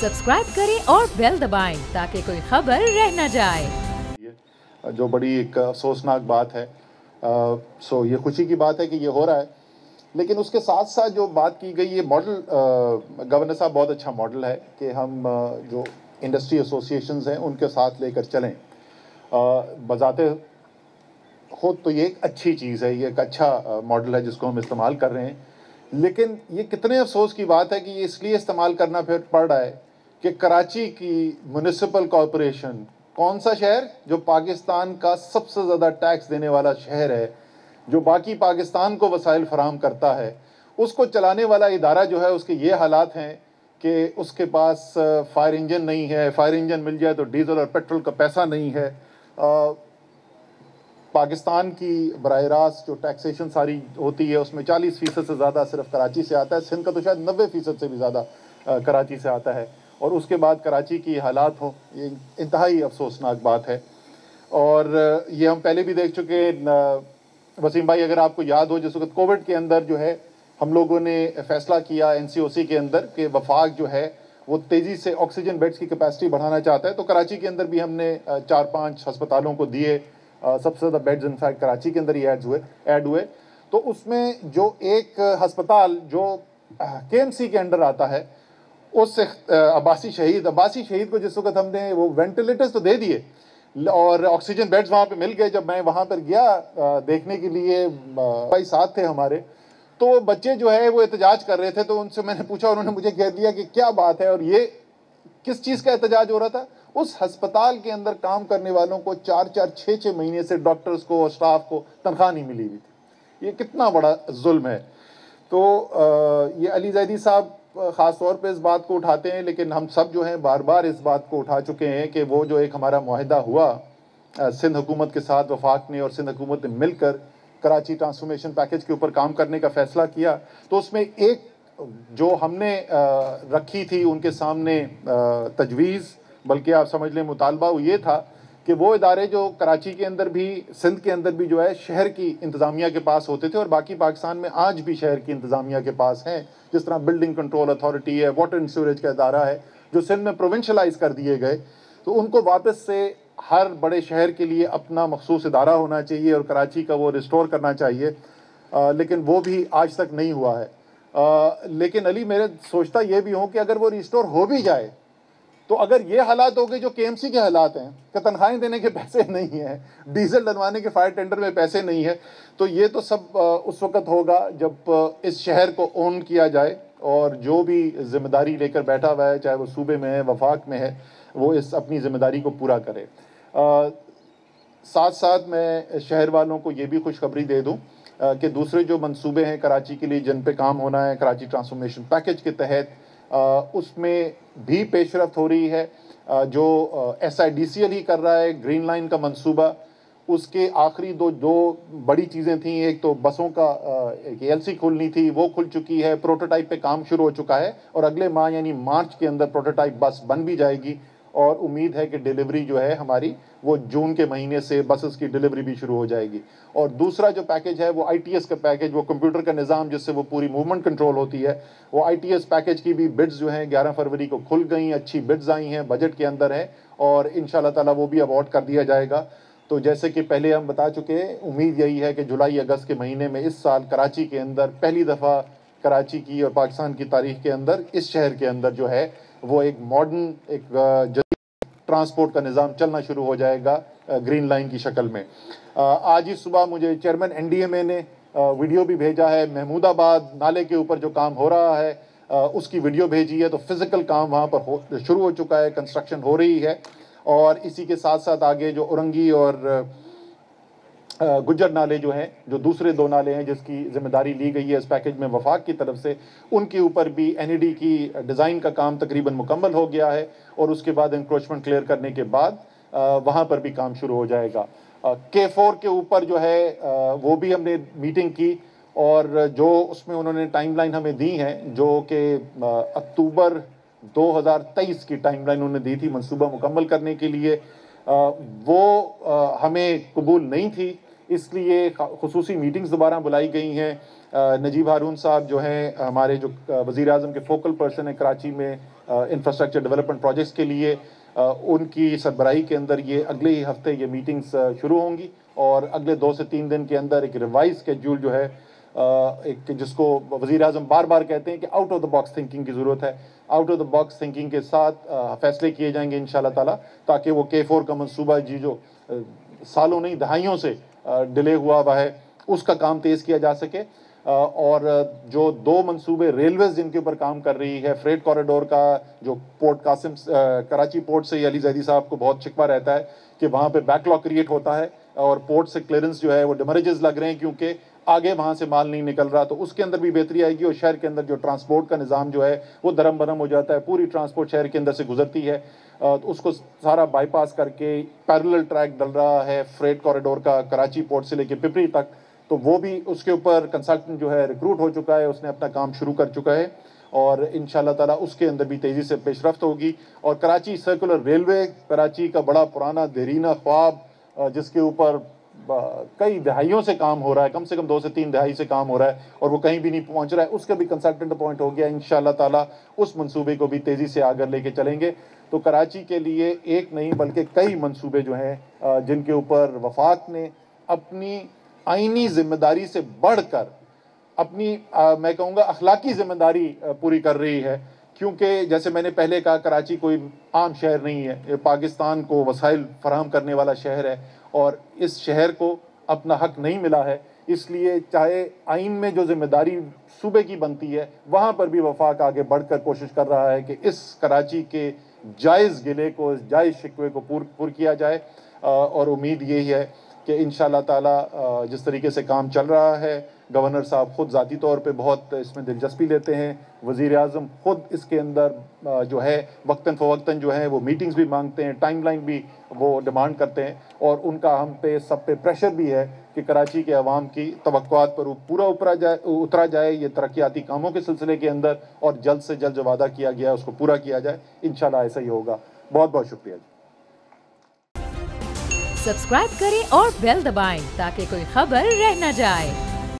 Subscribe करें और bell दबाएं ताकि कोई खबर रह न जाए। जो बड़ी एक अफसोसनाक बात है। सो ये खुशी की बात है कि ये हो रहा है, लेकिन उसके साथ साथ जो बात की गई ये मॉडल, गवर्नर साहब बहुत अच्छा मॉडल है कि हम जो इंडस्ट्री एसोसिएशंस हैं उनके साथ लेकर चलें। बजाते खुद तो ये एक अच्छी चीज़ है, ये एक अच्छा मॉडल है जिसको हम इस्तेमाल कर रहे हैं, लेकिन ये कितने अफसोस की बात है कि ये इसलिए इस्तेमाल करना फिर पड़ रहा है कि कराची की म्युनिसिपल कॉरपोरेशन, कौन सा शहर जो पाकिस्तान का सबसे ज़्यादा टैक्स देने वाला शहर है, जो बाकी पाकिस्तान को वसाइल फराहम करता है, उसको चलाने वाला इदारा जो है उसके ये हालात हैं कि उसके पास फायर इंजन नहीं है, फायर इंजन मिल जाए तो डीजल और पेट्रोल का पैसा नहीं है। पाकिस्तान की बराह रास्त जो टैक्सेशन सारी होती है उसमें 40% से ज़्यादा सिर्फ कराची से आता है। सिंध का तो शायद 90% से भी ज़्यादा कराची से आता है, और उसके बाद कराची की हालात हो, ये इंतहाई अफसोसनाक बात है। और ये हम पहले भी देख चुके हैं। वसीम भाई, अगर आपको याद हो, जिस वक्त कोविड के अंदर जो है हम लोगों ने फैसला किया NCOC के अंदर कि वफाक जो है वो तेज़ी से ऑक्सीजन बेड्स की कैपेसिटी बढ़ाना चाहता है, तो कराची के अंदर भी हमने 4-5 अस्पतालों को दिए। सबसे ज़्यादा बेड्स इनफैक्ट कराची के अंदर ही ऐड हुए। तो उसमें जो एक हस्पताल जो KMC के अंडर आता है, उस अब्बासी शहीद को जिस वक्त हमने वो वेंटिलेटर्स तो दे दिए और ऑक्सीजन बेड्स वहाँ पे मिल गए। जब मैं वहाँ पर गया देखने के लिए, भाई साथ थे हमारे, तो बच्चे जो है वो एहतजाज कर रहे थे, तो उनसे मैंने पूछा, उन्होंने मुझे कह दिया कि क्या बात है और ये किस चीज़ का एहतजाज हो रहा था। उस हस्पताल के अंदर काम करने वालों को 4-4, 6-6 महीने से डॉक्टर्स को और स्टाफ को तनख्वाह नहीं मिली हुई थी। ये कितना बड़ा जुल्म है। तो ये अली जैदी साहब ख़ास तौर पे इस बात को उठाते हैं, लेकिन हम सब जो हैं बार बार इस बात को उठा चुके हैं कि वो जो एक हमारा मुआहिदा हुआ सिंध हुकूमत के साथ, वफाक ने और सिंध हुकूमत ने मिलकर कराची ट्रांसफॉर्मेशन पैकेज के ऊपर काम करने का फ़ैसला किया, तो उसमें एक जो हमने रखी थी उनके सामने तजवीज़, बल्कि आप समझ लें मुतालबा, वो ये था कि वो इदारे जो कराची के अंदर भी, सिंध के अंदर भी जो है शहर की इंतज़ामिया के पास होते थे, और बाकी पाकिस्तान में आज भी शहर की इंतज़ामिया के पास हैं, जिस तरह बिल्डिंग कंट्रोल अथॉरिटी है, वाटर एंड सीवरेज का इदारा है, जो सिंध में प्रोविंशलाइज कर दिए गए, तो उनको वापस से हर बड़े शहर के लिए अपना मखसूस इदारा होना चाहिए और कराची का वो रिस्टोर करना चाहिए। लेकिन वो भी आज तक नहीं हुआ है। लेकिन अली, मेरे सोचता ये भी हूँ कि अगर वो रिस्टोर हो भी जाए, तो अगर ये हालात हो गए जो KMC के हालात हैं कि तनख्वाहें देने के पैसे नहीं हैं, डीजल डलवाने के फायर टेंडर में पैसे नहीं है, तो ये तो सब उस वक्त होगा जब इस शहर को ओन किया जाए और जो भी जिम्मेदारी लेकर बैठा हुआ है, चाहे वो सूबे में है, वफाक में है, वो इस अपनी ज़िम्मेदारी को पूरा करे। साथ साथ मैं शहर वालों को ये भी खुशखबरी दे दूँ कि दूसरे जो मंसूबे हैं कराची के लिए जिन पे काम होना है कराची ट्रांसफॉर्मेशन पैकेज के तहत, उसमें भी पेशरफ्त हो रही है। जो SIDCL ही कर रहा है ग्रीन लाइन का मंसूबा, उसके आखिरी दो बड़ी चीज़ें थी। एक तो बसों का एक LC खुलनी थी, वो खुल चुकी है, प्रोटोटाइप पे काम शुरू हो चुका है, और अगले माह यानी मार्च के अंदर प्रोटोटाइप बस बन भी जाएगी, और उम्मीद है कि डिलीवरी जो है हमारी वो जून के महीने से बसेस की डिलीवरी भी शुरू हो जाएगी। और दूसरा जो पैकेज है वो ITS का पैकेज, वो कंप्यूटर का निज़ाम जिससे वो पूरी मूवमेंट कंट्रोल होती है, वो ITS पैकेज की भी बिड्स जो हैं 11 फरवरी को खुल गई, अच्छी बिड्स आई हैं, बजट के अंदर है, और इंशाल्लाह ताला वो भी अवार्ड कर दिया जाएगा। तो जैसे कि पहले हम बता चुके हैं, उम्मीद यही है कि जुलाई अगस्त के महीने में इस साल कराची के अंदर पहली दफ़ा कराची की और पाकिस्तान की तारीख के अंदर इस शहर के अंदर जो है वो एक मॉडर्न, एक जदीद ट्रांसपोर्ट का निज़ाम चलना शुरू हो जाएगा ग्रीन लाइन की शक्ल में। आज ही सुबह मुझे चेयरमैन NDMA ने वीडियो भी भेजा है, महमूदाबाद नाले के ऊपर जो काम हो रहा है उसकी वीडियो भेजी है। तो फिज़िकल काम वहाँ पर शुरू हो चुका है, कंस्ट्रक्शन हो रही है। और इसी के साथ साथ आगे जो औरंगी और गुज्जर नाले जो हैं, जो दूसरे 2 नाले हैं जिसकी जिम्मेदारी ली गई है इस पैकेज में वफाक की तरफ से, उनके ऊपर भी NED की डिज़ाइन का काम तकरीबन मुकम्मल हो गया है, और उसके बाद इंक्रोचमेंट क्लियर करने के बाद वहाँ पर भी काम शुरू हो जाएगा। K4 के ऊपर जो है वो भी हमने मीटिंग की, और जो उसमें उन्होंने टाइमलाइन हमें दी है, जो कि अक्टूबर 2023 की टाइमलाइन उन्होंने दी थी मंसूबा मुकम्मल करने के लिए, वो हमें कबूल नहीं थी, इसलिए खुसूसी मीटिंग्स दोबारा बुलाई गई हैं। نجیب ہارون صاحب جو ہیں ہمارے جو وزیر اعظم کے فوکل پرسن ہیں کراچی میں انفراسٹرکچر ڈیولپمنٹ پروجیکٹس کے لیے، ان کی سربراہی کے اندر یہ اگلے ہی ہفتے یہ میٹنگز شروع ہوں گی، اور اگلے 2 سے 3 دن کے اندر ایک ریوائز اسکیڈول جو ہے ایک جس کو وزیر اعظم بار بار کہتے ہیں کہ out of the box thinking کی ضرورت ہے، out of the box thinking کے ساتھ فیصلے کیے جائیں گے انشاءاللہ تعالیٰ، تاکہ وہ K4 کا منصوبہ جو سالوں نہیں دہائیوں سے ڈیلے ہوا ہوا ہے اس کا کام تیز کیا جا سکے، اور جو 2 منصوبے ریلویز جن کے اوپر کام کر رہی ہے، فریٹ کوریڈور کا جو پورٹ قاسم کراچی پورٹ سے علی زیدی صاحب کو بہت شکوہ رہتا ہے کہ وہاں پہ بیک لاگ کریٹ ہوتا ہے اور پورٹ سے کلیئرنس جو ہے وہ ڈیمریجز لگ رہے ہیں کیونکہ آگے وہاں سے مال نہیں نکل رہا، تو اس کے اندر بھی بہتری آئے گی، اور شہر کے اندر جو ٹرانسپورٹ کا نظام جو ہے وہ درم برم ہو جاتا ہے، پوری ٹرانسپورٹ شہر کے اندر سے گزرتی ہے، اس کو سارا بائی پاس کر کے پیرلل ٹریک ڈل رہا ہے فریٹ کوریڈور کا کراچی پورٹ سے لے کے پپری تک، تو وہ بھی اس کے اوپر کنسلٹنٹ جو ہے ریکروٹ ہو چکا ہے، اس نے اپنا کام شروع کر چکا ہے، اور انشاءاللہ تعالیٰ اس کے اندر بھی تیزی سے پیش رفت ہوگی، اور کراچی سرکولر ریلوے کراچی کا بڑا پرانا دیرینہ خواب جس کے اوپر کئی دہائیوں سے کام ہو رہا ہے، کم سے کم 2 سے 3 دہائی سے کام ہو رہا ہے اور وہ کہیں بھی نہیں پہنچ رہا ہے، اس کا بھی کنسلٹنٹ اپوائنٹ ہو گیا، انشاءاللہ تعالیٰ اس منصوبے کو بھی تیزی سے آگے لے کے چلیں گے، تو کراچی کے لیے ایک نہیں بلکہ کئی منصوبے جو ہیں جن کے اوپر وفاق نے اپنی آئینی ذمہ داری سے بڑھ کر اپنی میں کہوں گا اخلاقی ذمہ داری پوری کر رہی ہے، کیونکہ جیسے میں نے پہلے کہا کراچی کوئی عام شہر نہیں ہے، یہ پاکستان کو وسائل فراہم کرنے والا شہر ہے، اور اس شہر کو اپنا حق نہیں ملا ہے، اس لیے چاہے آئین میں جو ذمہ داری صوبے کی بنتی ہے وہاں پر بھی وفاق آگے بڑھ کر کوشش کر رہا ہے کہ اس کراچی کے جائز گلے کو، اس جائز شکوے کو پور کیا جائے، اور امید یہی ہے کہ انشاءاللہ تعالیٰ جس طریقے سے کام چل رہا ہے، گورنر صاحب خود ذاتی طور پہ بہت اس میں دلچسپی لیتے ہیں، وزیر اعظم خود اس کے اندر جو ہے وقتاً فوقتاً جو ہے وہ میٹنگز بھی مانگتے ہیں، ٹائم لائن بھی وہ ڈیمانڈ کرتے ہیں، اور ان کا ہم پہ سب پہ پریشر بھی ہے کہ کراچی کے عوام کی توقعات پر پورا اترا جائے یہ ترقیاتی کاموں کے سلسلے کے اندر، اور جلد سے جلد جو وعدہ کیا گیا ہے اس کو پورا کیا جائے، انشاءاللہ ایسا ہی ہوگا۔ بہت بہت شکریہ جی۔ سبسکرائب کریں اور بیل دبائیں تاکہ کوئی خبر رہ نہ جائے۔